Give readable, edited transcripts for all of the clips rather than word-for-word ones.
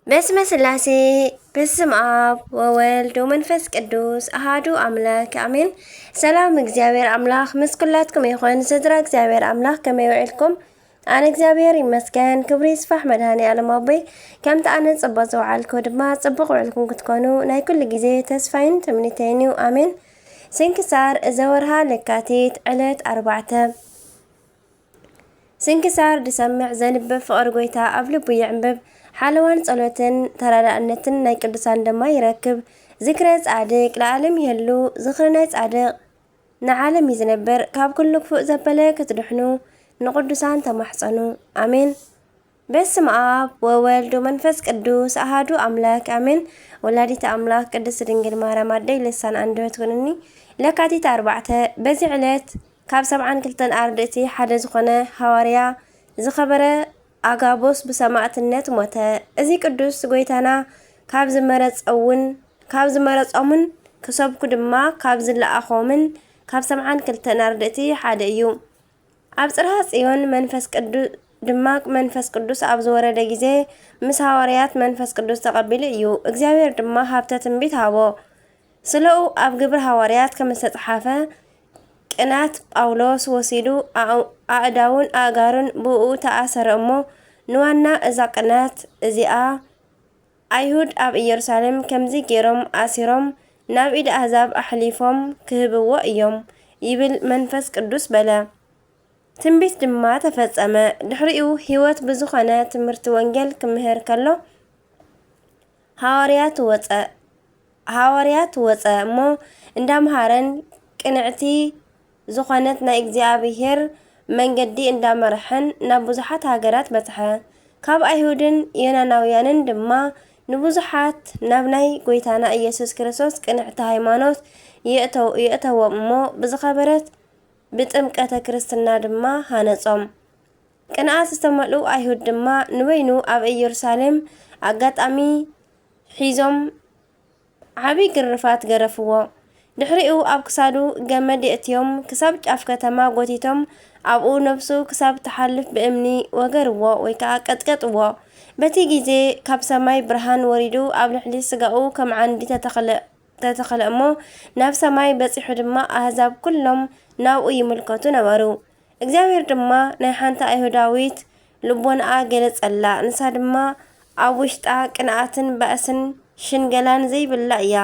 በስመ ስላሴ በስመ አብ ወወልድ ወመንፈስ ቅዱስ አሃዱ አምላክ አሜን። ሰላም እግዚአብሔር አምላክ ምስ ኩላትኩም ይኹን። ስድራ እግዚአብሔር አምላክ ከመይ ውዕልኩም? ኣነ እግዚአብሔር ይመስገን። ክብሪ ይስፋሕ መድኃኔዓለም ኣቦይ ከምቲ ኣነ ጽቡቕ ዝውዓልኩ ድማ ጽቡቕ ውዕልኩም ክትኮኑ ናይ ኩሉ ግዜ ተስፋይን ትምኒተይን እዩ። ኣሜን። ስንክሳር ዘወርሃ ለካቲት ዕለት 4 ስንክሳር ድሰምዕ ዘንብብ ፍቅር ጎይታ ኣብ ልቡ ይዕንብብ ሓለዋን ጸሎትን ተራዳእነትን ናይ ቅዱሳን ድማ ይረክብ። ዝክረ ጻድቅ ለዓለም ይህሉ ዝክረ ናይ ጻድቅ ንዓለም ይዝነብር። ካብ ኩሉ ክፉእ ዘበለ ክትድሕኑ ንቅዱሳን ተማሕፀኑ ኣሜን። በስመ አብ ወወልድ ወመንፈስ ቅዱስ አሃዱ አምላክ አሜን። ወላዲተ አምላክ ቅድስት ድንግል ማርያም አደይ ልሳን አንደበት ኩንኒ ለካቲት 4 በዚ ዕለት ካብ 72 ኣርድእቲ ሓደ ዝኾነ ሐዋርያ ዝኸበረ አጋቦስ ብሰማዕትነት ሞተ። እዚ ቅዱስ ጎይታና ካብ ዝመረጾምን ክሰብኩ ድማ ካብ ዝለኣኾምን ካብ 72 ኣርድእቲ ሓደ እዩ። ኣብ ጽርሐ ጽዮን መንፈስ ቅዱስ ኣብ ዝወረደ ጊዜ ምስ ሐዋርያት መንፈስ ቅዱስ ተቐቢሉ እዩ። እግዚአብሔር ድማ ሃብተ ትንቢት ሃቦ። ስለኡ ኣብ ግብረ ሐዋርያት ከም ዝተጻሕፈ ቅናት ጳውሎስ ወሲዱ ኣእዳውን ኣእጋሩን ብኡ ተኣሰረ እሞ ንዋና እዛ ቅናት እዚኣ ኣይሁድ ኣብ ኢየሩሳሌም ከምዚ ገይሮም ኣሲሮም ናብ ኢድ ኣሕዛብ ኣሕሊፎም ክህብዎ እዮም ይብል መንፈስ ቅዱስ በለ። ትንቢት ድማ ተፈጸመ። ድሕሪኡ ህይወት ብዝኾነ ትምህርቲ ወንጌል ክምህር ከሎ ሐዋርያት ወፀ እሞ እንዳምሃረን ቅንዕቲ ዝኾነት ናይ እግዚአብሔር መንገዲ እንዳመርሐን ናብ ብዙሓት ሃገራት በጽሐ። ካብ ኣይሁድን ዮናናውያንን ድማ ንብዙሓት ናብ ናይ ጎይታና ኢየሱስ ክርስቶስ ቅንዕቲ ሃይማኖት የእተዎም እሞ ብዝኸበረት ብጥምቀተ ክርስትና ድማ ሃነጾም። ቅንዓት ዝተመልኡ ኣይሁድ ድማ ንበይኑ ኣብ ኢየሩሳሌም ኣጋጣሚ ሒዞም ዓብይ ግርፋት ገረፍዎ። ድሕሪኡ ኣብ ክሳዱ ገመድ የእትዮም ክሳብ ጫፍ ከተማ ጎቲቶም ኣብኡ ነፍሱ ክሳብ ተሓልፍ ብእምኒ ወገርዎ ወይ ከዓ ቀጥቀጥዎ። በቲ ጊዜ ካብ ሰማይ ብርሃን ወሪዱ ኣብ ልዕሊ ስጋኡ ከም ዓንዲ ተተኸለ እሞ ናብ ሰማይ በፂሑ ድማ ኣህዛብ ኩሎም ናብኡ ይምልከቱ ነበሩ። እግዚአብሔር ድማ ናይ ሓንቲ ኣይሁዳዊት ልቦናኣ ገለጸላ። ንሳ ድማ ኣብ ውሽጣ ቅንዓትን በእስን ሽንገላን ዘይብላ እያ።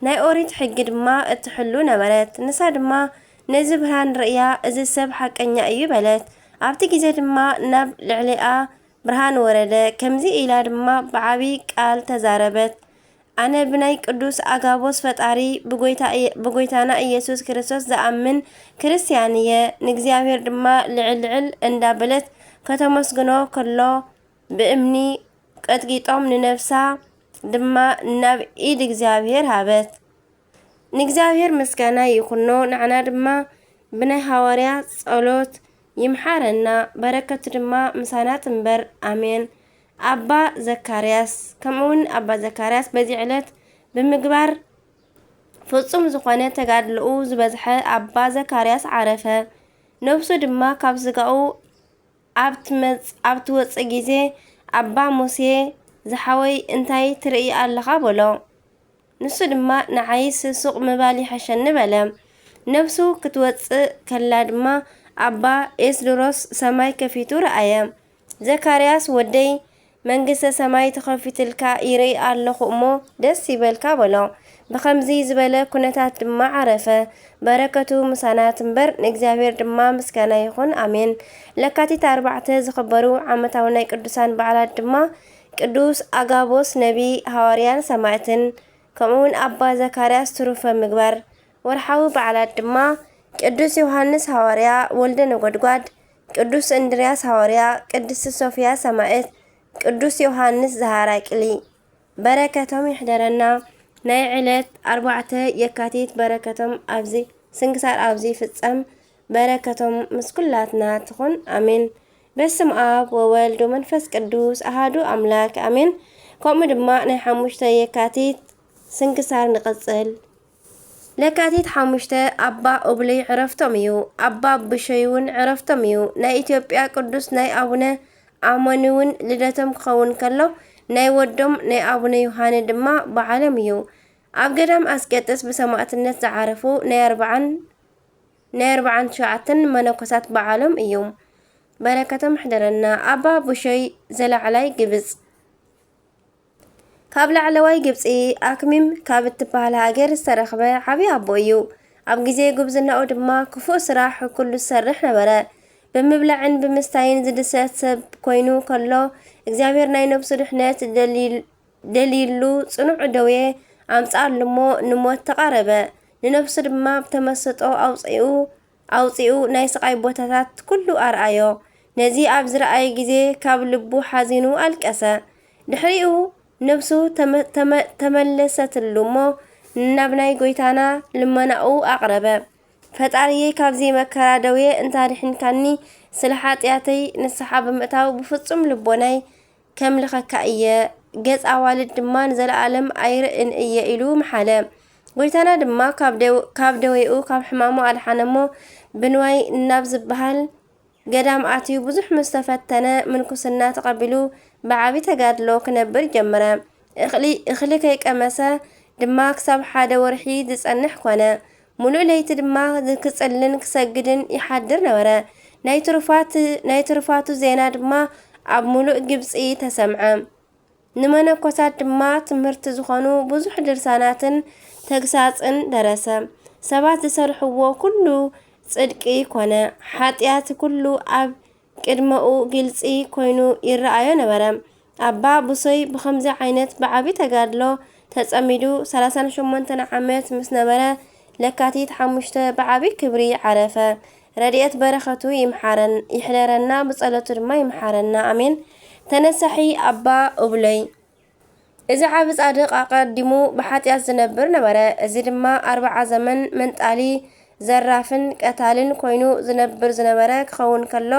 ናይ ኦሪት ሕጊ ድማ እትሕሉ ነበረት። ንሳ ድማ ነዚ ብርሃን ርእያ እዚ ሰብ ሓቀኛ እዩ በለት። ኣብቲ ጊዜ ድማ ናብ ልዕሊኣ ብርሃን ወረደ። ከምዚ ኢላ ድማ ብዓብይ ቃል ተዛረበት። ኣነ ብናይ ቅዱስ አጋቦስ ፈጣሪ ብጎይታና ኢየሱስ ክርስቶስ ዝኣምን ክርስቲያን እየ። ንእግዚአብሔር ድማ ልዕል እንዳበለት ከተመስግኖ ከሎ ብእምኒ ቀጥቂጦም ንነፍሳ ድማ ናብ ኢድ እግዚአብሔር ሃበት። ንእግዚአብሔር ምስጋና ይኹኖ። ንዓና ድማ ብናይ ሐዋርያ ጸሎት ይምሓረና። በረከቱ ድማ ምሳናት እምበር አሜን። ኣባ ዘካርያስ ከምኡውን ኣባ ዘካርያስ በዚ ዕለት ብምግባር ፍጹም ዝኾነ ተጋድልኡ ዝበዝሐ ኣባ ዘካርያስ ዓረፈ። ነፍሱ ድማ ካብ ስጋኡ ኣብ ትወፅእ ጊዜ ኣባ ሙሴ ዝሓወይ እንታይ ትርኢ ኣለኻ በሎ። ንሱ ድማ ንዓይስ ሱቕ ምባል ይሐሸኒ በለ። ነፍሱ ክትወፅእ ከላ ድማ ኣባ ኤስድሮስ ሰማይ ከፊቱ ረአየ። ዘካርያስ ወደይ መንግስተ ሰማይ ተኸፊትልካ ይርኢ ኣለኹ እሞ ደስ ይበልካ በሎ። ብኸምዚ ዝበለ ኩነታት ድማ ዓረፈ። በረከቱ ምሳናት እምበር ንእግዚአብሔር ድማ ምስጋና ይኹን አሜን። ለካቲት 4 ዝኽበሩ ዓመታዊ ናይ ቅዱሳን በዓላት ድማ ቅዱስ አጋቦስ ነቢ ሐዋርያን ሰማዕትን ከምኡውን ኣባ ዘካርያስ ትሩፈ ምግባር። ወርሓዊ በዓላት ድማ ቅዱስ ዮሐንስ ሐዋርያ ወልደ ነጎድጓድ፣ ቅዱስ እንድርያስ ሐዋርያ፣ ቅድስት ሶፊያ ሰማዕት፣ ቅዱስ ዮሐንስ ዘሃራቅሊ። በረከቶም ይሕደረና። ናይ ዕለት 4 የካቲት በረከቶም ኣብዚ ስንክሳር ኣብዚ ፍጸም። በረከቶም ምስ ኩላትና ትኹን አሜን። በስመ አብ ወወልድ ወመንፈስ ቅዱስ አሃዱ አምላክ አሜን። ከምኡ ድማ ናይ 5 የካቲት ስንክሳር ንቕጽል። ለካቲት 5 ኣባ ኦብለይ ዕረፍቶም እዩ። ኣባ ብሸይውን ዕረፍቶም እዩ። ናይ ኢትዮጵያ ቅዱስ ናይ ኣቡነ ኣሞኒ እውን ልደቶም ክኸውን ከሎ ናይ ወዶም ናይ አቡነ ዮሃነ ድማ በዓሎም እዩ ኣብ ገዳም ኣስቄጥስ ብሰማዕትነት ዝዓረፉ ናይ 49 መነኮሳት በዓሎም እዩ በረከቶም ሕደረና አባ ቡሸይ ዘለዓላይ ግብጽ ካብ ላዕለዋይ ግብጺ ኣክሚም ካብ እትበሃል ሃገር ዝተረኽበ ዓብይ ኣቦ እዩ ኣብ ግዜ ጉብዝናኡ ድማ ክፉእ ስራሕ ኩሉ ዝሰርሕ ነበረ ብምብላዕን ብምስታይን ዝድሰት ሰብ ኮይኑ ከሎ እግዚአብሔር ናይ ነፍሱ ድሕነት ደሊሉ ጽኑዕ ደዌ ኣምጻኣሉሞ ንሞት ተቃረበ ንነፍሱ ድማ ብተመስጦ ኣውፂኡ ናይ ስቃይ ቦታታት ኩሉ ኣርኣዮ ነዚ ኣብ ዝረኣየ ግዜ ካብ ልቡ ሓዚኑ ኣልቀሰ ድሕሪኡ ነፍሱ ተመለሰትሉሞ ናብ ናይ ጎይታና ልመናኡ ኣቅረበ ፈጣሪዬ ካብዚ መከራ ደዌ እንታድሕንካኒ ስለ ኃጢአተይ ንስሓ ብምእታው ብፍጹም ልቦናይ ከምልኸካ እየ ገጽ ኣዋልድ ድማ ንዘለዓለም ኣይርእን እየ ኢሉ መሓለ ጎይታና ድማ ካብ ደዌኡ ካብ ሕማሙ ኣድሓነሞ ብንዋይ ናብ ዝበሃል ገዳም ኣትዩ ብዙሕ ምስተፈተነ ምንኩስና ተቐቢሉ ብዓቢ ተጋድሎ ክነብር ጀመረ እኽሊ ከይቀመሰ ድማ ክሳብ ሓደ ወርሒ ዝጸንሕ ኮነ ሙሉእ ለይቲ ድማ ክጽልን ክሰግድን ይሓድር ነበረ ናይ ትሩፋቱ ዜና ድማ ኣብ ሙሉእ ግብጺ ተሰምዐ ንመነኮሳት ድማ ትምህርቲ ዝኾኑ ብዙሕ ድርሳናትን ተግሳጽን ደረሰ ሰባት ዝሰርሕዎ ኩሉ ጽድቂ ኮነ ኃጢአት ኩሉ ኣብ ቅድመኡ ግልጺ ኮይኑ ይረአዮ ነበረ አባ ቡሶይ ብኸምዚ ዓይነት ብዓቢ ተጋድሎ ተጸሚዱ 38 ዓመት ምስ ነበረ ለካቲት 5 ብዓቢ ክብሪ ዓረፈ ረድኤት በረኸቱ ይሕደረና ብጸሎቱ ድማ ይምሓረና አሜን ተነሳሒ አባ እብለይ እዚ ዓቢ ጻድቕ ኣቀዲሙ ብኃጢአት ዝነብር ነበረ እዚ ድማ 40 ዘመን መንጣሊ ዘራፍን ቀታልን ኮይኑ ዝነብር ዝነበረ ክኸውን ከሎ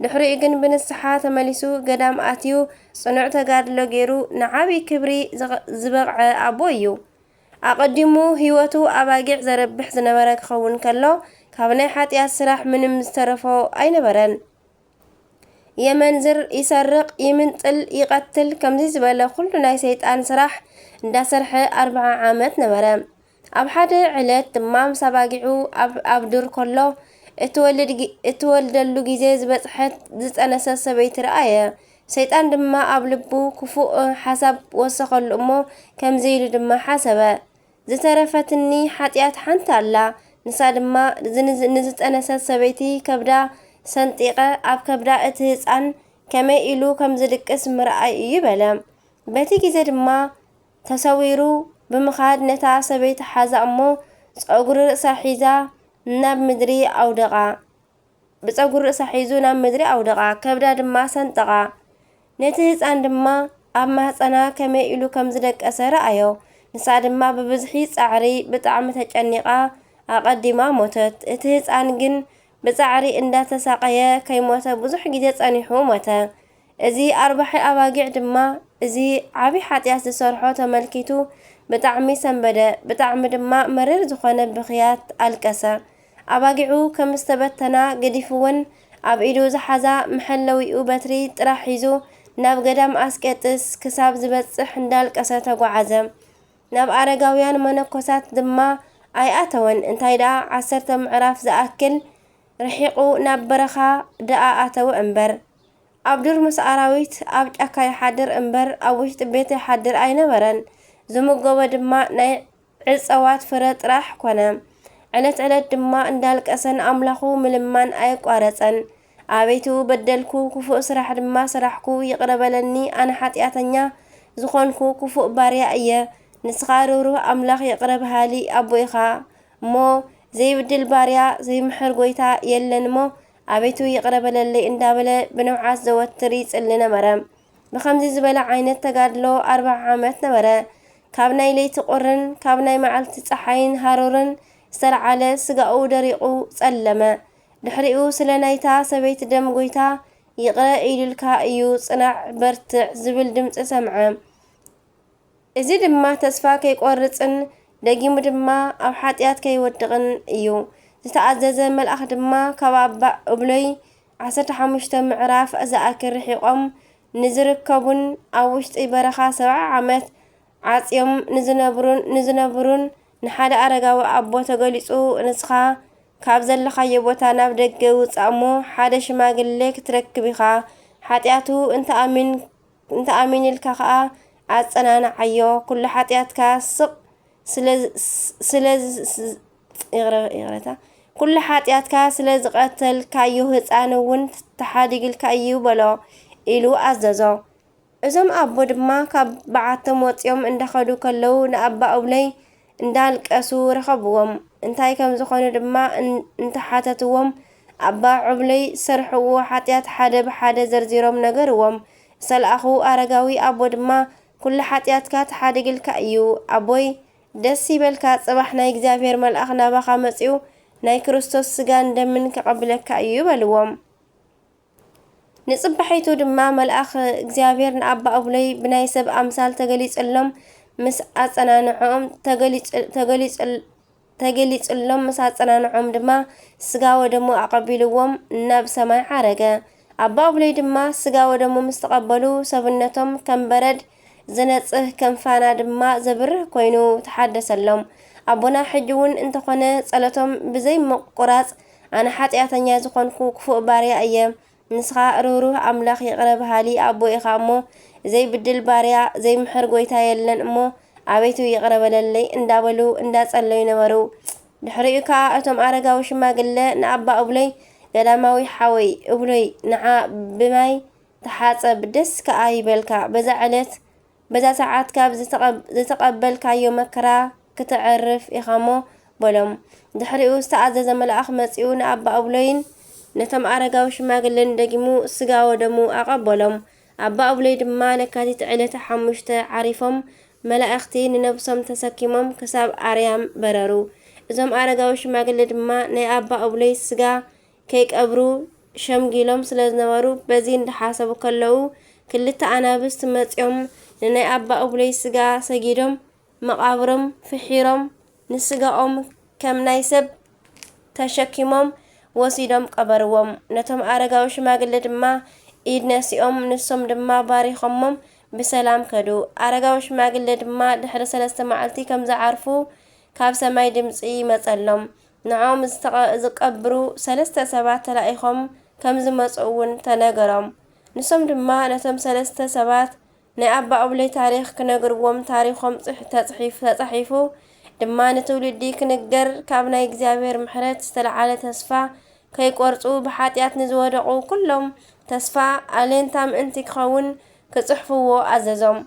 ድሕሪኡ ግን ብንስሓ ተመሊሱ ገዳም ኣትዩ ጽኑዕ ተጋድሎ ገይሩ ንዓቢ ክብሪ ዝበቕዐ ኣቦ እዩ ኣቀዲሙ ህይወቱ ኣባጊዕ ዘረብሕ ዝነበረ ክኸውን ከሎ ካብ ናይ ኃጢአት ስራሕ ምንም ዝተረፎ ኣይነበረን የመንዝር ይሰርቕ ይምንጥል ይቀትል ከምዚ ዝበለ ኩሉ ናይ ሰይጣን ስራሕ እንዳሰርሐ 40 ዓመት ነበረ ኣብ ሓደ ዕለት ድማ ምስ ኣባጊዑ ኣብ ዱር ከሎ እትወልደሉ ግዜ ዝበጽሐት ዝጸነሰት ሰበይቲ ረኣየ ሰይጣን ድማ ኣብ ልቡ ክፉእ ሓሳብ ወሰኸሉ እሞ ከምዚ ኢሉ ድማ ሓሰበ ዝተረፈትኒ ኃጢአት ሓንቲ ኣላ ንሳ ድማ ንዝጸነሰት ሰበይቲ ከብዳ ሰንጢቀ ኣብ ከብዳ እቲ ህፃን ከመይ ኢሉ ከም ዝድቅስ ምርኣይ እዩ በለ በቲ ግዜ ድማ ተሰዊሩ ብምኻድ ነታ ሰበይቲ ሓዛ እሞ ጸጉሪ ርእሳ ሒዛ ናብ ምድሪ ኣውደቓ ብጸጉሪ ርእሳ ሒዙ ናብ ምድሪ ኣውደቓ ከብዳ ድማ ሰንጠቓ ነቲ ህፃን ድማ ኣብ ማህፀና ከመይ ኢሉ ከም ዝደቀሰ ረኣዮ ንሳ ድማ ብብዝሒ ጻዕሪ ብጣዕሚ ተጨኒቓ ኣቀዲማ ሞተት እቲ ህፃን ግን ብጻዕሪ እንዳተሳቀየ ከይሞተ ብዙሕ ግዜ ጸኒሑ ሞተ እዚ 40 ኣባጊዕ ድማ እዚ ዓቢ ኃጢአት ዝሰርሖ ተመልኪቱ ብጣዕሚ ሰንበደ ብጣዕሚ ድማ መረር ዝኾነ ብኽያት ኣልቀሰ ኣባጊዑ ከም ዝተበተና ገዲፍውን ኣብ ኢዱ ዝሓዛ መሐለዊኡ በትሪ ጥራሕ ሒዙ ናብ ገዳም ኣስቄጥስ ክሳብ ዝበጽሕ እንዳልቀሰ ተጓዓዘ ናብ ኣረጋውያን መነኮሳት ድማ ኣይኣተወን እንታይ ደኣ 10 ምዕራፍ ዝኣክል ረሒቁ ናብ በረኻ ደኣ ኣተው እምበር ኣብ ዱር ምስ ኣራዊት ኣብ ጫካ ይሓድር እምበር ኣብ ውሽጢ ቤት ይሓድር ኣይነበረን ዝምገቦ ድማ ናይ ዕፀዋት ፍረ ጥራሕ ኮነ ዕለት ዕለት ድማ እንዳልቀሰን ኣምላኹ ምልማን ኣይቋረፀን ኣቤቱ በደልኩ ክፉእ ስራሕ ድማ ስራሕኩ ይቅረበለኒ ኣነ ኃጢአተኛ ዝኾንኩ ክፉእ ባርያ እየ ንስኻ ርህሩህ ኣምላኽ ይቅረብሃሊ ኣቦ ኢኻ እሞ ዘይብድል ባርያ ዘይምሕር ጎይታ የለን ሞ ኣቤቱ ይቅረበለለይ እንዳበለ ብንውዓት ዘወትር ይጽሊ ነበረ ብኸምዚ ዝበለ ዓይነት ተጋድሎ 40 ዓመት ነበረ ካብ ናይ ለይቲ ቁርን ካብ ናይ መዓልቲ ፀሓይን ሃሩርን ዝተለዓለ ስጋኡ ደሪቁ ጸለመ ድሕሪኡ ስለ ናይታ ሰበይቲ ደም ጎይታ ይቅረ ኢሉልካ እዩ ጽናዕ በርትዕ ዝብል ድምፂ ሰምዐ እዚ ድማ ተስፋ ከይቆርጽን ደጊሙ ድማ ኣብ ኃጢአት ከይወድቕን እዩ ዝተኣዘዘ መልኣኽ ድማ ካብ ኣባ እብለይ 15 ምዕራፍ ዝኣክል ርሒቆም ንዝርከቡን ኣብ ውሽጢ በረኻ 70 ዓመት ዓጽዮም ንዝነብሩን ንሓደ ኣረጋዊ ኣቦ ተገሊጹ ንስኻ ካብ ዘለኻዮ ቦታ ናብ ደገ ውፃእ እሞ ሓደ ሽማግለ ክትረክብ ኢኻ ሓጢኣቱ እንተኣሚን ኢልካ ከዓ ኣጸናንዓዮ ኩሉ ሓጢኣትካ ስቕ ኩሉ ሓጢኣትካ ስለ ዝቐተልካዮ ህፃን እውን ተሓዲግልካ እዩ በሎ ኢሉ ኣዘዞ። እዞም ኣቦ ድማ ካብ በዓቶም ወፂኦም እንዳኸዱ ከለው ንኣባ እብለይ እንዳልቀሱ ረኸብዎም። እንታይ ከም ዝኾኑ ድማ እንተሓተትዎም ኣባ ዕብለይ ሰርሕዎ ሓጢኣት ሓደ ብሓደ ዘርዚሮም ነገርዎም። ዝተልኣኹ ኣረጋዊ ኣቦ ድማ ኩሉ ሓጢኣትካ ተሓዲግልካ እዩ ኣቦይ ደስ ይበልካ ጽባሕ ናይ እግዚአብሔር መልኣኽ ናባኻ መጺኡ ናይ ክርስቶስ ስጋን ደምን ከቐብለካ እዩ በልዎም። ንጽባሒቱ ድማ መልኣኽ እግዚአብሔር ንኣባ እብለይ ብናይ ሰብ ኣምሳል ተገሊጸሎም ምስ ኣጸናንዖም ተገሊጸሎም ምስ ኣጸናንዖም ድማ ስጋ ወደሙ ኣቐቢልዎም ናብ ሰማይ ዓረገ። ኣባ እብለይ ድማ ስጋ ወደሙ ምስ ተቐበሉ ሰብነቶም ከም በረድ ዝነጽህ ከም ፋና ድማ ዘብርህ ኮይኑ ተሓደሰሎም። ኣቦና ሕጂ እውን እንተኾነ ጸሎቶም ብዘይ ምቁራጽ ኣነ ሓጢኣተኛ ዝኾንኩ ክፉእ ባርያ እየ፣ ንስኻ ርህሩህ ኣምላኽ ይቕረ በሃሊ ኣቦ ኢኻ እሞ ዘይብድል ባርያ ዘይምሕር ጎይታ የለን እሞ ኣቤቱ ይቕረ በለለይ እንዳበሉ እንዳጸለዩ ነበሩ። ድሕሪኡ ከዓ እቶም ኣረጋዊ ሽማግለ ንኣባ እብለይ ገዳማዊ ሓወይ እብለይ ንዓ ብማይ ተሓጸብ ደስ ከዓ ይበልካ በዛ ሰዓት ካብ ዝተቐበልካዮ መከራ ክትዕርፍ ኢኻሞ በሎም። ድሕሪኡ ዝተኣዘዘ መልኣኽ መጺኡ ንኣባ እብለይን ነቶም ኣረጋዊ ሽማግለን ደጊሙ ስጋ ወደሙ ኣቐበሎም። ኣባ እብለይ ድማ ለካቲት ዕለተ 5 ዓሪፎም መላእኽቲ ንነብሶም ተሰኪሞም ክሳብ ኣርያም በረሩ። እዞም ኣረጋዊ ሽማግለ ድማ ናይ ኣባ እብለይ ስጋ ከይቀብሩ ሸምጊሎም ስለ ዝነበሩ በዚ እንዳሓሰቡ ከለዉ ክልተ ኣናብስት መጺኦም ንናይ ኣባ እብለይ ስጋ ሰጊዶም መቃብሮም ፍሒሮም ንስጋኦም ከም ናይ ሰብ ተሸኪሞም ወሲዶም ቀበርዎም። ነቶም ኣረጋዊ ሽማግለ ድማ ኢድ ነሲኦም ንሶም ድማ ባሪኾሞም ብሰላም ከዱ። ኣረጋዊ ሽማግለ ድማ ድሕሪ 3 መዓልቲ ከም ዝዓርፉ ካብ ሰማይ ድምፂ ይመጸሎም። ንዖም ዝቀብሩ 3 ሰባት ተላኢኾም ከም ዝመጹ እውን ተነገሮም። ንሶም ድማ ነቶም 3 ሰባት ናይ ኣባ እብለይ ታሪኽ ክነግርዎም ታሪኾም ተጻሒፉ ድማ ንትውልዲ ክንገር ካብ ናይ እግዚአብሔር ምሕረት ዝተለዓለ ተስፋ ከይቆርጹ ብሓጢኣት ንዝወደቑ ኩሎም ተስፋ ኣሌንታ ምእንቲ ክኸውን ክጽሕፍዎ ኣዘዞም።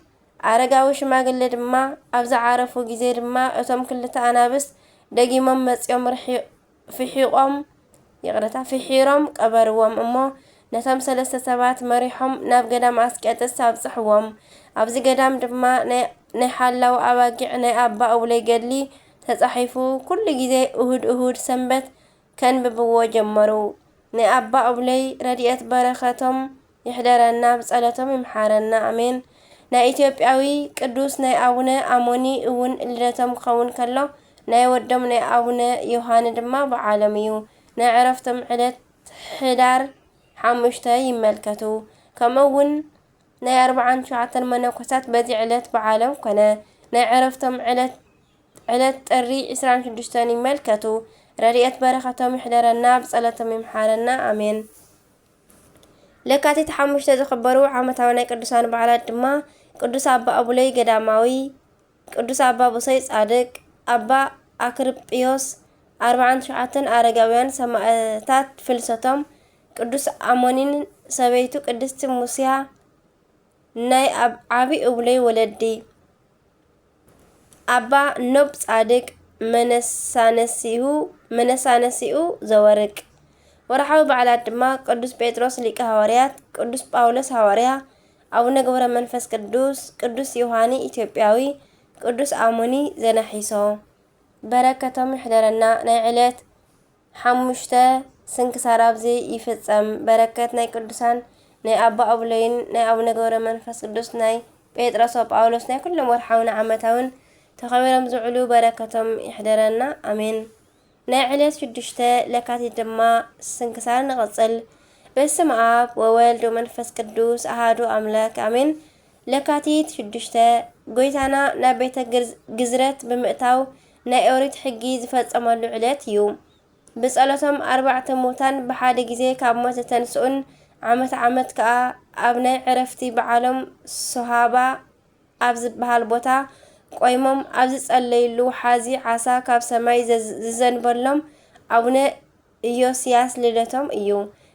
ኣረጋዊ ሽማግለ ድማ ኣብ ዝዓረፉ ጊዜ ድማ እቶም ክልተ ኣናብስት ደጊሞም መጺኦም ፍሒሮም ቀበርዎም እሞ ነቶም 3 ሰባት መሪሖም ናብ ገዳም ኣስቄጥስ ኣብጽሕዎም። ኣብዚ ገዳም ድማ ናይ ሓላዊ ኣባጊዕ ናይ ኣባ እብለይ ገድሊ ተጻሒፉ ኩሉ ጊዜ እሁድ ሰንበት ከንብብዎ ጀመሩ። ናይ ኣባ እብለይ ረድኤት በረኸቶም ይሕደረና ብጸሎቶም ይምሓረና ኣሜን። ናይ ኢትዮጵያዊ ቅዱስ ናይ ኣቡነ ኣሞኒ እውን ልደቶም ክኸውን ከሎ ናይ ወዶም ናይ ኣቡነ ዮሃን ድማ በዓሎም እዩ። ናይ ዕረፍቶም ዕለት ሕዳር 5 ይመልከቱ። ከምኡውን ናይ 49 መነኮሳት በዚ ዕለት በዓሎም ኮነ። ናይ ዕረፍቶም ዕለት ጥሪ 26 ይመልከቱ። ረድኤት በረኸቶም ይሕደረና ብጸሎቶም ይምሓረና ኣሜን። ለካቲት 5 ዝኽበሩ ዓመታዊ ናይ ቅዱሳን በዓላት ድማ ቅዱስ ኣባ እብለይ ገዳማዊ፣ ቅዱስ ኣባ ቡሰይ ጻድቅ፣ ኣባ ኣክርጵዮስ፣ 49 ኣረጋውያን ሰማዕታት ፍልሰቶም፣ ቅዱስ ኣሞኒን ሰበይቱ ቅድስቲ ሙስያ ናይ ዓቢ እብለይ ወለዲ፣ ኣባ ኖብ ጻድቅ መነሳነሲኡ ዘወርቅ። ወርሓዊ በዓላት ድማ ቅዱስ ጴጥሮስ ሊቀ ሐዋርያት፣ ቅዱስ ጳውሎስ ሐዋርያ፣ ኣቡነ ገብረ መንፈስ ቅዱስ፣ ቅዱስ ዮሃኒ ኢትዮጵያዊ፣ ቅዱስ ኣሞኒ ዘነሒሶ። በረከቶም ይሕደረና። ናይ ዕለት 5 ስንክሳር ኣብዚ ይፍጸም። በረከት ናይ ቅዱሳን ናይ ኣባ እብለይን ናይ ኣቡነ ገብረ መንፈስ ቅዱስ ናይ ጴጥሮስ ጳውሎስ ናይ ኩሎም ወርሓውን ዓመታውን ተኸቢሮም ዝውዕሉ በረከቶም ይሕደረና ኣሜን። ናይ ዕለት 6 ለካቲት ድማ ስንክሳር ንቕጽል። በስመ አብ ወወልድ ወመንፈስ ቅዱስ አሐዱ አምላክ አሜን። ለካቲት 6 ጎይታና ናብ ቤተ ግዝረት ብምእታው ናይ ኦሪት ሕጊ ዝፈጸመሉ ዕለት እዩ። ብጸሎቶም 4 ሙታን ብሓደ ግዜ ካብ ሞት ዝተንስኡን ዓመት ከዓ ኣብ ናይ ዕረፍቲ በዓሎም ሶሃባ ኣብ ዝበሃል ቦታ ቆይሞም ኣብ ዝጸለይሉ ሓዚ ዓሳ ካብ ሰማይ ዝዘንበሎም አቡነ ኢዮስያስ ልደቶም እዩ።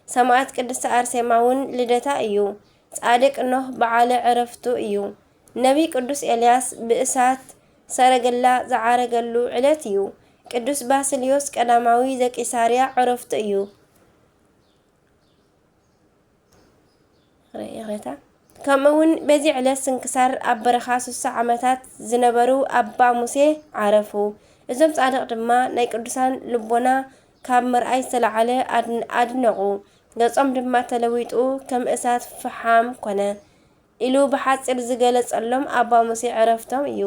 ሰማዕት ቅድስቲ አርሴማ እውን ልደታ እዩ። ጻድቅ ኖህ በዓለ ዕረፍቱ እዩ። ነቢይ ቅዱስ ኤልያስ ብእሳት ሰረገላ ዝዓረገሉ ዕለት እዩ። ቅዱስ ባስልዮስ ቀዳማዊ ዘቂሳርያ ዕረፍቱ እዩ። ከምኡውን በዚ ዕለት ስንክሳር ኣብ በረኻ 60 ዓመታት ዝነበሩ ኣባ ሙሴ ዓረፉ። እዞም ጻድቕ ድማ ናይ ቅዱሳን ልቦና ካብ ምርኣይ ዝተለዓለ ኣድነቑ። ገጾም ድማ ተለዊጡ ከም እሳት ፍሓም ኮነ ኢሉ ብሓፂር ዝገለጸሎም ኣባ ሙሴ ዕረፍቶም እዩ።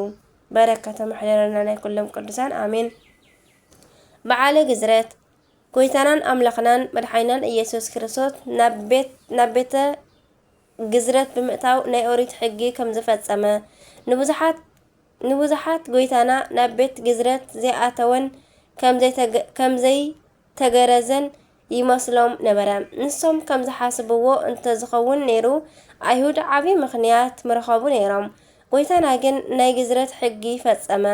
በረከቶም ሕደረና ናይ ኩሎም ቅዱሳን አሜን። በዓለ ግዝረት ጎይታናን ኣምላኽናን መድሓኒናን ኢየሱስ ክርስቶስ ናብ ቤተ ግዝረት ብምእታው ናይ ኦሪት ሕጊ ከም ዝፈጸመ ንብዙሓት ጎይታና ናብ ቤት ግዝረት ዘይኣተወን ከምዘይተገረዘን ይመስሎም ነበረ። ንሶም ከም ዝሓስብዎ እንተዝኸውን ነይሩ ኣይሁድ ዓብዪ ምኽንያት ምረኸቡ ነይሮም። ጎይታና ግን ናይ ግዝረት ሕጊ ፈጸመ።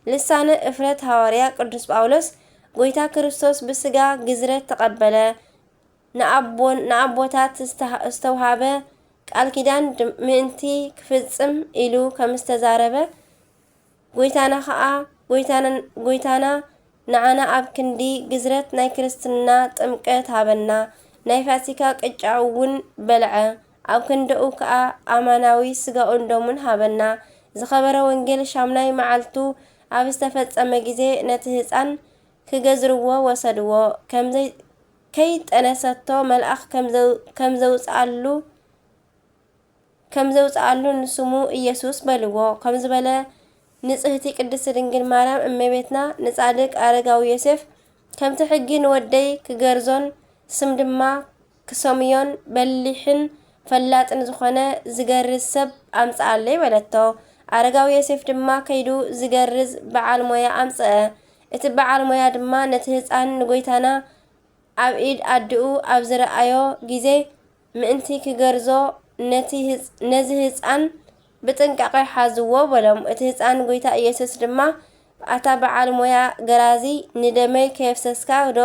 ልሳነ እፍረት ሃዋርያ ቅዱስ ጳውሎስ ጎይታ ክርስቶስ ብስጋ ግዝረት ተቐበለ፣ ንኣቦታት ዝተውሃበ ቃል ኪዳን ምእንቲ ክፍጽም ኢሉ ከም ዝተዛረበ ጎይታና ንዓና ኣብ ክንዲ ግዝረት ናይ ክርስትና ጥምቀት ሃበና። ናይ ፋሲካ ቅጫ እውን በልዐ። ኣብ ክንደኡ ከዓ ኣማናዊ ስጋኡን ደሙን ሃበና። ዝኸበረ ወንጌል ሻምናይ መዓልቱ ኣብ ዝተፈጸመ ግዜ ነቲ ህፃን ክገዝርዎ ወሰድዎ። ከይጠነሰቶ መልኣኽ ከም ዘውፅኣሉ ንስሙ ኢየሱስ በልዎ። ከም ዝበለ ንጽህቲ ቅድስት ድንግል ማርያም እመቤትና ንጻድቅ አረጋዊ ዮሴፍ ከምቲ ሕጊ ንወደይ ክገርዞን ስም ድማ ክሰምዮን በሊሕን ፈላጥን ዝኾነ ዝገርዝ ሰብ ኣምጽኣለይ በለቶ። አረጋዊ ዮሴፍ ድማ ከይዱ ዝገርዝ በዓል ሞያ ኣምጽአ። እቲ በዓል ሞያ ድማ ነቲ ህፃን ንጎይታና ኣብ ኢድ ኣድኡ ኣብ ዝረኣዮ ግዜ ምእንቲ ክገርዞ ነዚ ህፃን ብጥንቃቄ ሓዝዎ በሎም። እቲ ህፃን ጎይታ ኢየሱስ ድማ ኣታ በዓል ሞያ ገራዚ ንደመይ ከየፍሰስካ ዶ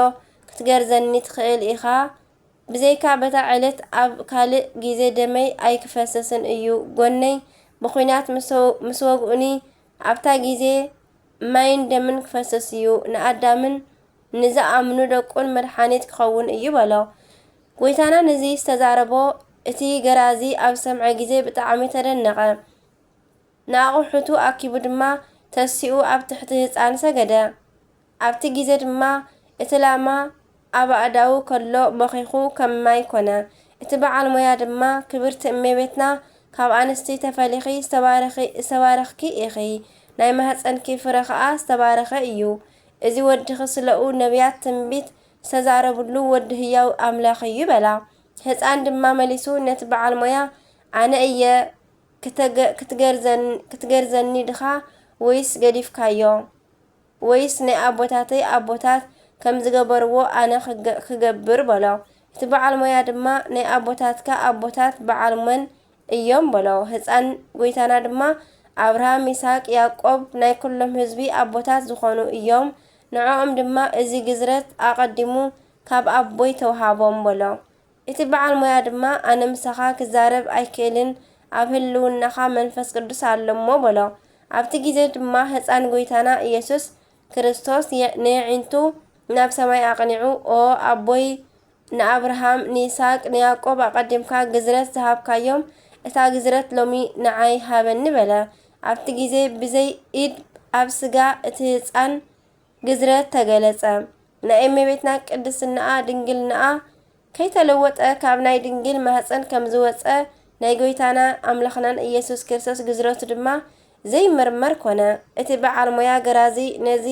ክትገርዘኒ ትኽእል ኢኻ? ብዘይካ በታ ዕለት ኣብ ካልእ ግዜ ደመይ ኣይክፈሰስን እዩ። ጎነይ ብኹናት ምስ ወግኡኒ ኣብታ ግዜ ማይን ደምን ክፈሰስ እዩ። ንኣዳምን ንዝኣምኑ ደቁን መድሓኒት ክኸውን እዩ በሎ። ጎይታና ነዚ ዝተዛረቦ እቲ ገራዚ ኣብ ሰምዐ ግዜ ብጣዕሚ ተደነቐ። ንኣቑሑቱ ኣኪቡ ድማ ተሲኡ ኣብ ትሕቲ ህፃን ሰገደ። ኣብቲ ግዜ ድማ እቲ ላማ ኣብ ኣእዳው ከሎ በኺኹ ከም ማይ ኮነ። እቲ በዓል ሞያ ድማ ክብርቲ እመቤትና ካብ ኣንስቲ ተፈሊኺ ዝተባረኽኪ ኢኺ፣ ናይ ማህፀንኪ ፍረ ከዓ ዝተባረኸ እዩ። እዚ ወድኺ ስለኡ ነቢያት ትንቢት ዝተዛረብሉ ወዲ ህያው ኣምላኽ እዩ በላ። ህፃን ድማ መሊሱ ነቲ በዓል ሞያ ኣነ እየ ክትገርዘኒ ድኻ ወይስ ገዲፍካዮ? ወይስ ናይ ኣቦታተይ ኣቦታት ከም ዝገበርዎ ኣነ ክገብር በሎ። እቲ በዓል ሞያ ድማ ናይ ኣቦታትካ ኣቦታት በዓል መን እዮም በሎ። ህፃን ጎይታና ድማ ኣብርሃም፣ ይስሐቅ፣ ያዕቆብ ናይ ኩሎም ህዝቢ ኣቦታት ዝኾኑ እዮም። ንዖኦም ድማ እዚ ግዝረት ኣቐዲሙ ካብ ኣቦይ ተዋሃቦም በሎ። እቲ በዓል ሞያ ድማ ኣነ ምሳኻ ክዛረብ ኣይክእልን ኣብ ህልውናኻ መንፈስ ቅዱስ ኣለሞ በሎ። ኣብቲ ግዜ ድማ ህፃን ጎይታና ኢየሱስ ክርስቶስ ንዕዒንቱ ናብ ሰማይ ኣቕኒዑ ኦ ኣቦይ ንኣብርሃም፣ ንይስሐቅ፣ ንያዕቆብ ኣቐዲምካ ግዝረት ዝሃብካዮም እታ ግዝረት ሎሚ ንዓይ ሃበኒ በለ። ኣብቲ ግዜ ብዘይ ኢድ ኣብ ስጋ እቲ ህፃን ግዝረት ተገለጸ። ናይ እመቤትና ቅድስናኣ ድንግልናኣ ከይተለወጠ ካብ ናይ ድንግል ማህፀን ከም ዝወፀ ናይ ጎይታና ኣምላኽናን ኢየሱስ ክርስቶስ ግዝረቱ ድማ ዘይመርመር ኮነ። እቲ በዓል ሞያ ገራዚ ነዚ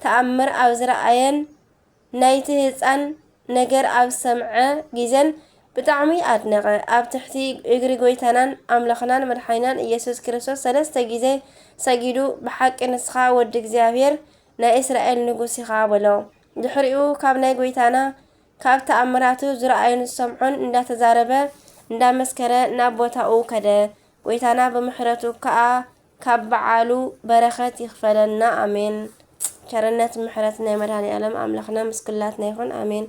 ተኣምር ኣብ ዝረኣየን ናይቲ ህፃን ነገር ኣብ ሰምዐ ግዜን ብጣዕሚ ኣድነቐ። ኣብ ትሕቲ እግሪ ጎይታናን ኣምላኽናን መድሓኒናን ኢየሱስ ክርስቶስ 3 ግዜ ሰጊዱ ብሓቂ ንስኻ ወዲ እግዚአብሔር ናይ እስራኤል ንጉስ ኢኻ በሎ። ድሕሪኡ ካብ ናይ ጎይታና ካብ ተኣምራቱ ዝረኣዩን ዝሰምዑን እንዳተዛረበ እንዳመስከረ ናብ ቦታኡ ከደ። ጎይታና ብምሕረቱ ከዓ ካብ በዓሉ በረኸት ይኽፈለና ኣሜን። ቸርነት ምሕረት ናይ መድኃኔዓለም ኣምላኽና ምስክላትና ይኹን ኣሜን።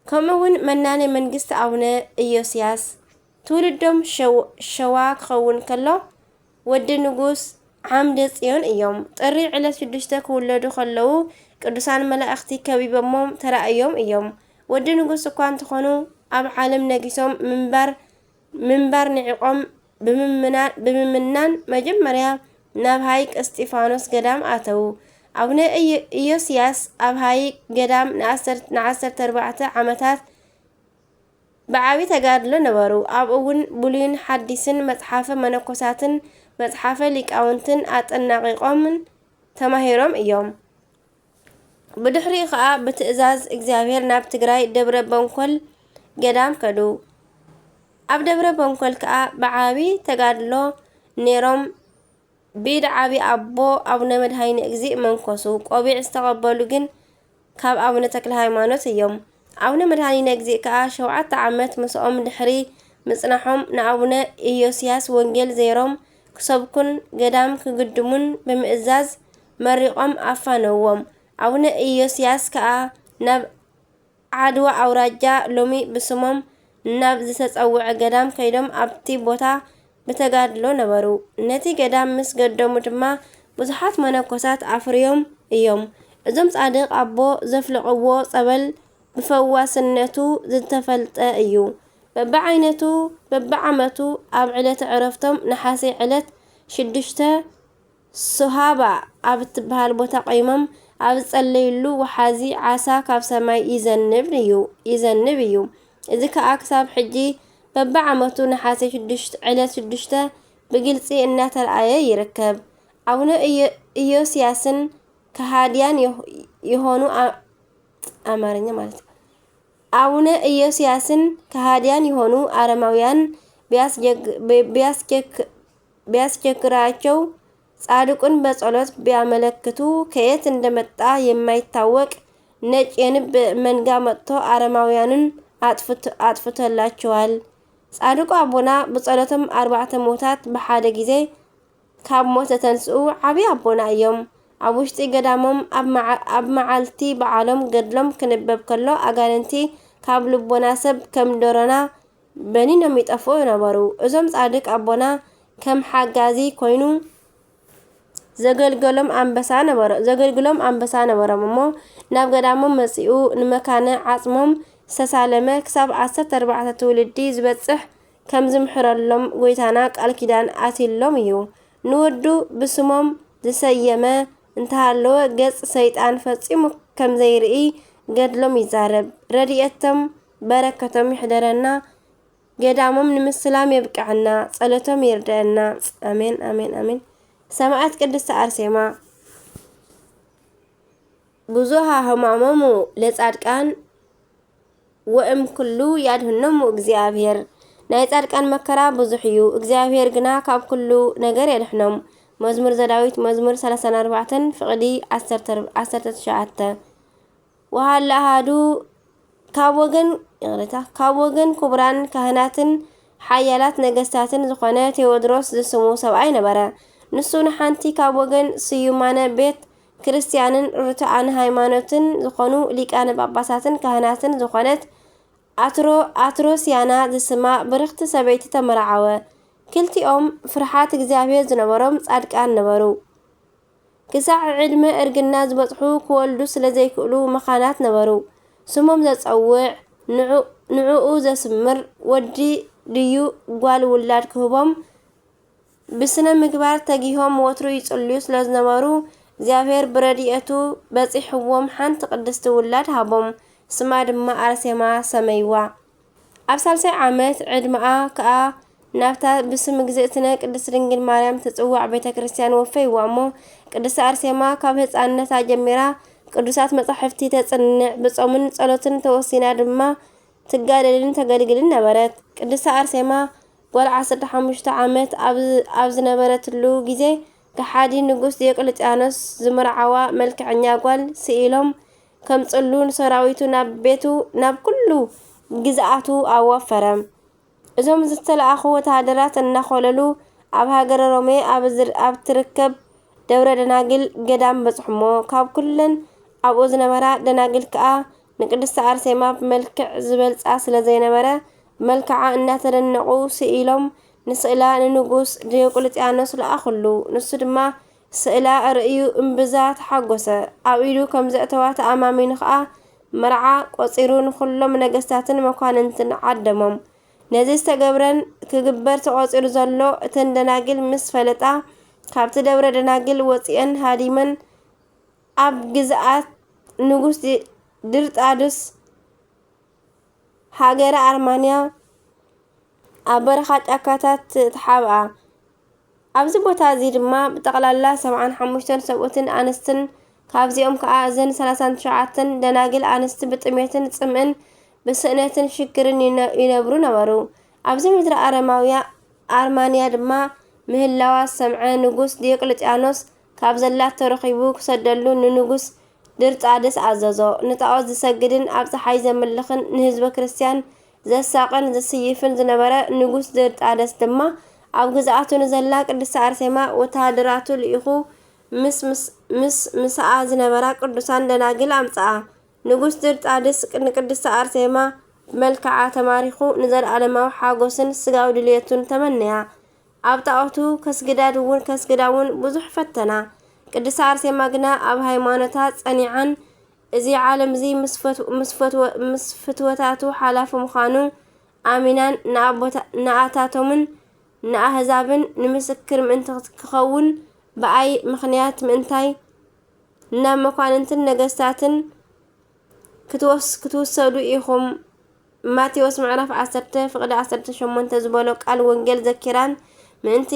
ከምኡውን መናኔ መንግስቲ ኣቡነ ኢዮስያስ ትውልዶም ሸዋ ክኸውን ከሎ ወዲ ንጉስ ዓምደ ጽዮን እዮም። ጥሪ ዕለት 6 ክውለዱ ከለዉ ቅዱሳን መላእኽቲ ከቢቦሞም ተራእዮም እዮም። ወዲ ንጉስ እኳ እንትኾኑ ኣብ ዓለም ነጊሶም ምንባር ንዕቆም ብምምናን መጀመርያ ናብ ሃይቅ እስጢፋኖስ ገዳም ኣተዉ። ኣቡነ ኢዮስያስ ኣብ ሃይቅ ገዳም ን14 ዓመታት ብዓቢ ተጋድሎ ነበሩ። ኣብኡ እውን ብሉይን ሓዲስን መጽሓፈ መነኮሳትን መጽሓፈ ሊቃውንትን ኣጠናቂቆምን ተማሂሮም እዮም። ብድሕሪኡ ከዓ ብትእዛዝ እግዚአብሔር ናብ ትግራይ ደብረ በንኮል ገዳም ከዱ። ኣብ ደብረ በንኮል ከዓ ብዓቢ ተጋድሎ ነይሮም። ቢድ ዓቢ ኣቦ ኣቡነ መድኃኒነ እግዚእ መንኮሱ። ቆቢዕ ዝተቐበሉ ግን ካብ ኣቡነ ተክለ ሃይማኖት እዮም። ኣቡነ መድኃኒነ እግዚእ ከዓ 7 ዓመት ምስኦም ድሕሪ ምጽናሖም ንኣቡነ ኢዮስያስ ወንጌል ዘይሮም ክሰብኩን ገዳም ክግድሙን ብምእዛዝ መሪቆም ኣፋነዎም። ኣቡነ ኢዮስያስ ከዓ ናብ ዓድዋ ኣውራጃ ሎሚ ብስሞም ናብ ዝተጸውዐ ገዳም ከይዶም ኣብቲ ቦታ ብተጋድሎ ነበሩ። ነቲ ገዳም ምስ ገደሙ ድማ ብዙሓት መነኮሳት ኣፍርዮም እዮም። እዞም ጻድቕ ኣቦ ዘፍለቕዎ ጸበል ብፈዋስነቱ ዝተፈልጠ እዩ። በብዓይነቱ በብዓመቱ ኣብ ዕለተ ዕረፍቶም ነሓሴ ዕለት 6 ሱሃባ ኣብ እትበሃል ቦታ ቆይሞም ኣብ ጸለይሉ ወሓዚ ዓሳ ካብ ሰማይ ይዘንብ እዩ። እዚ ከዓ ክሳብ ሕጂ በብዓመቱ ነሓሴ 6 ዕለት 6 ብግልጺ እናተረኣየ ይርከብ። ኣቡነ ኢዮስያስን ከሃዲያን የሆኑ አማርኛ ማለት ነው። አቡነ ኢዮስያስን ከሃዲያን የሆኑ አረማውያን ቢያስቸግራቸው ጻድቁን በጸሎት ቢያመለክቱ ከየት እንደመጣ የማይታወቅ ነጭ የንብ መንጋ መጥቶ አረማውያንን አጥፍቶላቸዋል። ጻድቁ አቡና በጸሎቶም 4 ሞታት በሓደ ጊዜ ካብ ሞት ተንስኡ ዓቢ አቡና እዮም። ኣብ ውሽጢ ገዳሞም ኣብ መዓልቲ በዓሎም ገድሎም ክንበብ ከሎ ኣጋንንቲ ካብ ልቦና ሰብ ከም ደሮና በኒኖም ይጠፍኡ ነበሩ። እዞም ጻድቅ አቦና ከም ሓጋዚ ኮይኑ ዘገልግሎም አንበሳ ነበሮም እሞ ናብ ገዳሞም መጺኡ ንመካነ ዓጽሞም ዝተሳለመ ክሳብ 14 ትውልዲ ዝበጽሕ ከም ዝምሕረሎም ጎይታና ቃል ኪዳን ኣትሎም እዩ። ንወዱ ብስሞም ዝሰየመ እንተሃለወ ገጽ ሰይጣን ፈጺሙ ከም ዘይርኢ ገድሎም ይዛረብ። ረድኤቶም በረከቶም ይሕደረና፣ ገዳሞም ንምስላም የብቅዐና፣ ጸሎቶም ይርዳአና። አሜን አሜን አሜን። ሰማዕት ቅድስት አርሴማ ብዙሃ ሕማሞሙ ለጻድቃን ወእም ኩሉ ያድህኖሙ እግዚአብሔር። ናይ ጻድቃን መከራ ብዙሕ እዩ፣ እግዚአብሔር ግና ካብ ኩሉ ነገር የድሕኖም። መዝሙር ዘዳዊት መዝሙር 34 ፍቕዲ 19 ወሃለ አሃዱ ካብ ወገን ክቡራን ካህናትን ሓያላት ነገስታትን ዝኾነ ቴዎድሮስ ዝስሙ ሰብኣይ ነበረ። ንሱ ንሓንቲ ካብ ወገን ስዩማነ ቤት ክርስቲያንን ርቱዓን ሃይማኖትን ዝኾኑ ሊቃነ ጳጳሳትን ካህናትን ዝኾነት አትሮስያና ዝስማ ብርኽቲ ሰበይቲ ተመርዓወ። ክልቲኦም ፍርሓት እግዚአብሔር ዝነበሮም ጻድቃን ነበሩ። ክሳዕ ዕድመ እርግና ዝበጽሑ ክወልዱ ስለ ዘይክእሉ መኻናት ነበሩ። ስሞም ዘጸውዕ ንዕኡ ዘስምር ወዲ ድዩ ጓል ውላድ ክህቦም ብስነ ምግባር ተጊሆም ወትሩ ይጽልዩ ስለ ዝነበሩ እግዚአብሔር ብረድኤቱ በጺሕዎም ሓንቲ ቅድስቲ ውላድ ሃቦም። ስማ ድማ አርሴማ ሰመይዋ። ኣብ 30 ዓመት ዕድመኣ ከዓ ናብታ ብስም እግዝእትነ ቅድስት ድንግል ማርያም ትጽዋዕ ቤተ ክርስቲያን ወፈይዋ እሞ ቅድስት አርሴማ ካብ ህፃንነታ ጀሚራ ቅዱሳት መጻሕፍቲ ተጽንዕ ብጾምን ጸሎትን ተወሲና ድማ ትጋደልን ተገልግልን ነበረት። ቅድስት አርሴማ ጓል 15 ዓመት ኣብ ዝነበረትሉ ጊዜ ከሓዲ ንጉስ ዲዮቅልጥያኖስ ዝምርዓዋ መልክዐኛ ጓል ስኢሎም ከምጽሉ ንሰራዊቱ ናብ ቤቱ ናብ ኩሉ ግዝኣቱ ኣዋፈረ። እዞም ዝተለኣኹ ወታደራት እናኾለሉ ኣብ ሃገረ ሮሜ ኣብ ትርከብ ደብረ ደናግል ገዳም በጽሕሞ። ካብ ኩለን ኣብኡ ዝነበራ ደናግል ከኣ ንቅድስቲ አርሴማ ብመልክዕ ዝበልጻ ስለ ዘይነበረ መልክዓ እናተደነቑ ስኢሎም ንስእላ ንንጉስ ዲዮቅልጥያኖስ ለኣኹሉ። ንሱ ድማ ስእላ ርእዩ እምብዛ ተሓጐሰ። ኣብ ኢዱ ከም ዘእተዋ ተኣማሚኑ ከኣ መርዓ ቆጺሩ ንኹሎም ነገስታትን መኳንንትን ዓደሞም። ነዚ ዝተገብረን ክግበር ተቖጺሩ ዘሎ እተን ደናግል ምስ ፈለጣ ካብቲ ደብረ ደናግል ወፂአን ሃዲመን ኣብ ግዝኣት ንጉስ ድርጣድስ ሃገረ ኣርማንያ ኣብ በረኻ ጫካታት ተሓብኣ። ኣብዚ ቦታ እዚ ድማ ብጠቕላላ 75 ሰብኡትን ኣንስትን ካብዚኦም ከዓ እዘን 39 ደናግል ኣንስቲ ብጥሜትን ጽምእን ብስእነትን ሽግርን ይነብሩ ነበሩ። ኣብዚ ምድሪ ኣርማንያ ድማ ምህላዋ ሰምዐ ንጉስ ዲዮቅልጥያኖስ ካብ ዘላት ተረኺቡ ክሰደሉ ንንጉስ ድርጣድስ ኣዘዞ። ንጣዖት ዝሰግድን ኣብ ፀሓይ ዘምልኽን ንህዝበ ክርስቲያን ዘሳቕን ዘስይፍን ዝነበረ ንጉስ ድርጣድስ ድማ ኣብ ግዝኣቱ ንዘላ ቅድስቲ አርሴማ ወታደራቱ ልኢኹ ምስ ምስኣ ዝነበራ ቅዱሳን ደናግል ኣምጽኣ። ንጉስ ድርጣድስ ንቅድስቲ አርሴማ መልክዓ ተማሪኹ ንዘለኣለማዊ ሓጎስን ስጋዊ ድልየቱን ተመነያ። ኣብ ጣዖቱ ከስግዳ እውን ብዙሕ ፈተና። ቅድስቲ አርሴማ ግና ኣብ ሃይማኖታ ጸኒዓን እዚ ዓለም እዚ ምስ ፍትወታቱ ሓላፊ ምዃኑ ኣሚናን ንኣታቶምን ንኣህዛብን ንምስክር ምእንቲ ክኸውን ብኣይ ምኽንያት ምእንታይ ናብ መኳንንትን ነገስታትን ክትወሰዱ ኢኹም ማቴዎስ ምዕራፍ 10 ፍቕዲ 18 ዝበሎ ቃል ወንጌል ዘኪራን ምእንቲ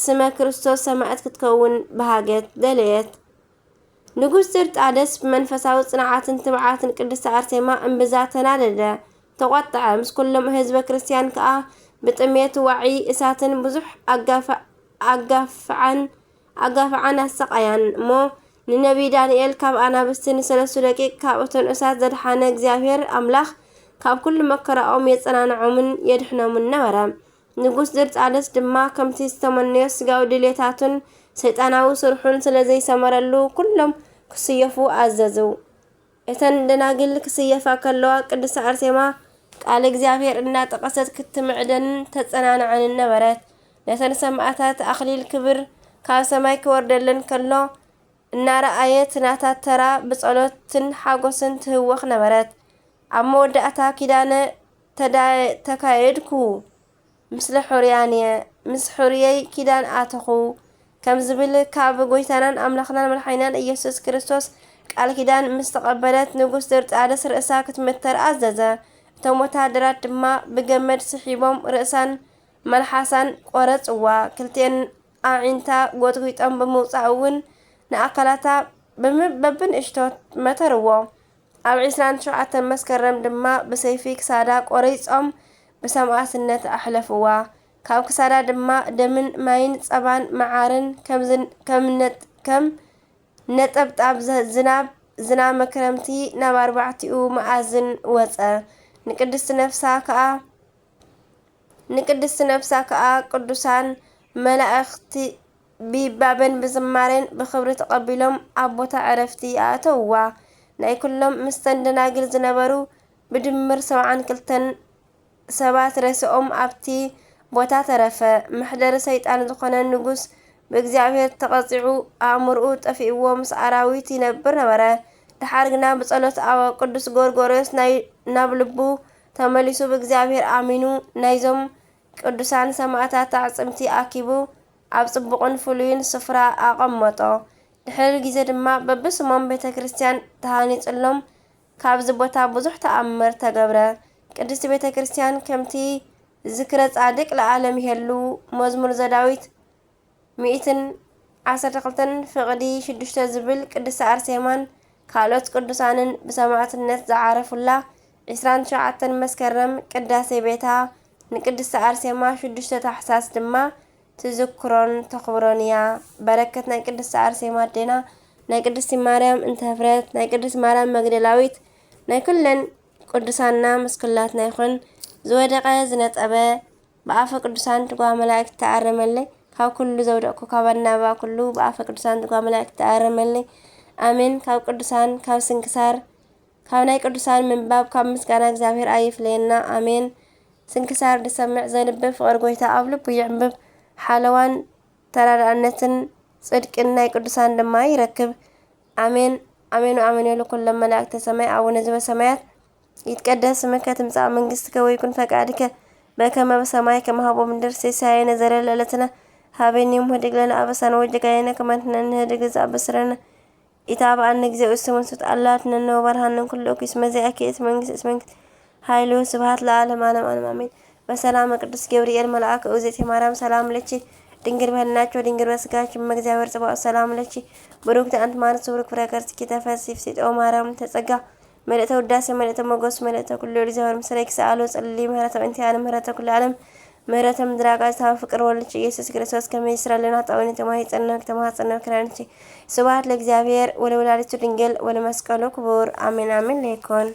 ስመ ክርስቶስ ሰማዕት ክትከውን በሃገት ደለየት። ንጉስ ድርጣድስ ብመንፈሳዊ ጽንዓትን ትብዓትን ቅድስቲ አርሴማ እምብዛ ተናደደ ተቆጥዐ። ምስ ኩሎም ህዝበ ክርስቲያን ከኣ ብጥሜት ዋዒ እሳትን ብዙሕ ኣጋፍዓን ኣሰቃያን እሞ ንነቢይ ዳንኤል ካብ ኣናብስቲ ንሰለስቱ ደቂቅ ካብ እቶን እሳት ዘድሓነ እግዚአብሔር ኣምላኽ ካብ ኩሉ መከራኦም የጸናንዖምን የድሕኖምን ነበረ። ንጉስ ድርጣድስ ድማ ከምቲ ዝተመነዮ ስጋዊ ድሌታቱን ሰይጣናዊ ስርሑን ስለ ዘይሰመረሉ ኩሎም ክስየፉ ኣዘዙ። እተን ደናግል ክስየፋ ከለዋ ቅድስቲ አርሴማ ቃል እግዚአብሔር እናጠቐሰት ክትምዕደንን ተጸናንዐንን ነበረት። ነተን ሰማዕታት ኣኽሊል ክብር ካብ ሰማይ ክወርደለን ከሎ እናረኣየት ናታ ተራ ብጸሎትን ሓጎስን ትህወኽ ነበረት። ኣብ መወዳእታ ኪዳነ ተካየድኩ ምስ ሕሩየይ ኪዳን ኣተኹ ከም ዝብል ካብ ጎይታናን ኣምላኽናን መድሓኒናን ኢየሱስ ክርስቶስ ቃል ኪዳን ምስ ተቐበለት ንጉስ ድርጣድስ ርእሳ ክትምተር ኣዘዘ። እቶም ወታደራት ድማ ብገመድ ስሒቦም ርእሳን መልሓሳን ቆረጽዋ። ክልቲአን ኣዒንታ ጎጥጒጦም ብምውፃእ እውን ንኣካላታ በብንእሽቶት መተርዎ። ኣብ 27 መስከረም ድማ ብሰይፊ ክሳዳ ቆሪጾም ብሰማዕትነት ኣሕለፍዋ። ካብ ክሳዳ ድማ ደምን ማይን ጸባን መዓርን ከም ነጠብጣብ ዝናብ መክረምቲ ናብ 4 መኣዝን ወፀ። ንቅድስቲ ነፍሳ ከኣ ቅዱሳን መላእኽቲ ቢባበን ብዝማሬን ብክብሪ ተቐቢሎም ኣብ ቦታ ዕረፍቲ ኣእተውዋ። ናይ ኩሎም ምስተን ደናግል ዝነበሩ ብድምር 72 ሰባት ርእሶም ኣብቲ ቦታ ተረፈ። መሕደሪ ሰይጣን ዝኾነ ንጉስ ብእግዚአብሔር ተቐፂዑ ኣእምርኡ ጠፊእዎ ምስ ኣራዊት ይነብር ነበረ። ድሓር ግና ብጸሎት ቅዱስ ጎርጎርዮስ ናብ ልቡ ተመሊሱ ብእግዚአብሔር ኣሚኑ ናይዞም ቅዱሳን ሰማዕታት ኣዕጽምቲ ኣኪቡ ኣብ ጽቡቕን ፍሉይን ስፍራ ኣቐመጦ። ድሕሪ ግዜ ድማ በብስሞም ቤተ ክርስቲያን ተሃኒጽሎም ካብዚ ቦታ ብዙሕ ተኣምር ተገብረ። ቅድስቲ ቤተ ክርስቲያን ከምቲ ዝክረ ጻድቅ ለዓለም ይሄሉ መዝሙር ዘዳዊት 112 ፍቕዲ 6 ዝብል ቅድስቲ አርሴማን ካልኦት ቅዱሳንን ብሰማዕትነት ዝዓረፉላ 27 መስከረም ቅዳሴ ቤታ ንቅድስቲ አርሴማ 6 ታሕሳስ ድማ ትዝክሮን ተኽብሮን እያ። በረከት ናይ ቅድስቲ አርሴማ አዴና ናይ ቅድስቲ ማርያም እንተ ህፍረት ናይ ቅድስቲ ማርያም መግደላዊት ናይ ኩለን ቅዱሳና ምስኩላትና ይኹን። ዝወደቀ ዝነጠበ በአፈ ቅዱሳን ትጓ መላእክት ተአረመለይ ካብ ኩሉ ዘውደቅኩ ካብ አናባ ኩሉ በአፈ ቅዱሳን ትጓ መላእክት ተአረመለይ አሜን። ካብ ቅዱሳን ካብ ስንክሳር ካብ ናይ ቅዱሳን ምንባብ ካብ ምስጋና እግዚአብሔር አይፍለየና አሜን። ስንክሳር ድሰምዕ ዘንብብ ፍቅር ጎይታ ኣብ ልቡ ይዕንብብ ሓለዋን ተራዳእነትን ጽድቅን ናይ ቅዱሳን ድማ ይረክብ አሜን አሜን አሜን። ይሉ ኩሎም መላእክተ ሰማይ አቡነ ዘበሰማያት ይትቀደስ ስምከ ትምጻእ መንግስትከ ወይኩን ፈቃድከ በከመ በሰማይ ከማሁ በምድር ሲሳየነ ዘለለዕለትነ ሀበኒ እምኅድግ ለነ አበሳነ ወጌጋየነ ከመ ንሕነኒ ዘአበስረነ ኢታብአነ ጊዜ ውስጥ አላት ነነ ወበርሃንን ኩሉ እኩይ መዚአከ እቲ መንግስት ኃይሉ ስብሐት ለዓለም ዓለም አሜን። በሰላም ቅዱስ ገብርኤል መልአክ እግዝእትየ ማርያም ሰላም ለኪ ድንግል በህሊናኪ ድንግል በስጋኪ እግዚአብሔር ጽባኦት ሰላም ለኪ ብሩክት አንቲ እምአንስት ብሩክ ፍሬ ከርሥኪ ተፈሥሒ ፍሥሕት ማርያም ተጸጋ መልእክተ ውዳሴ መልእክተ ሞገስ መልእክተ ኩሉ እግዚአብሔር ምስሌኪ ሰአሎ ጸልዪ ምህረተ እንቲአነ ምህረተ ኩሉ ዓለም ምህረተ ምድራቃት ታብ ፍቅር ወልድኪ ኢየሱስ ክርስቶስ ከመ ይስራልና ጣውኒ ተማኅፀነ ክራንቺ ስብሐት ለእግዚአብሔር ወለወላዲቱ ድንግል ወለመስቀሉ ክቡር አሜን አሜን ለይኮን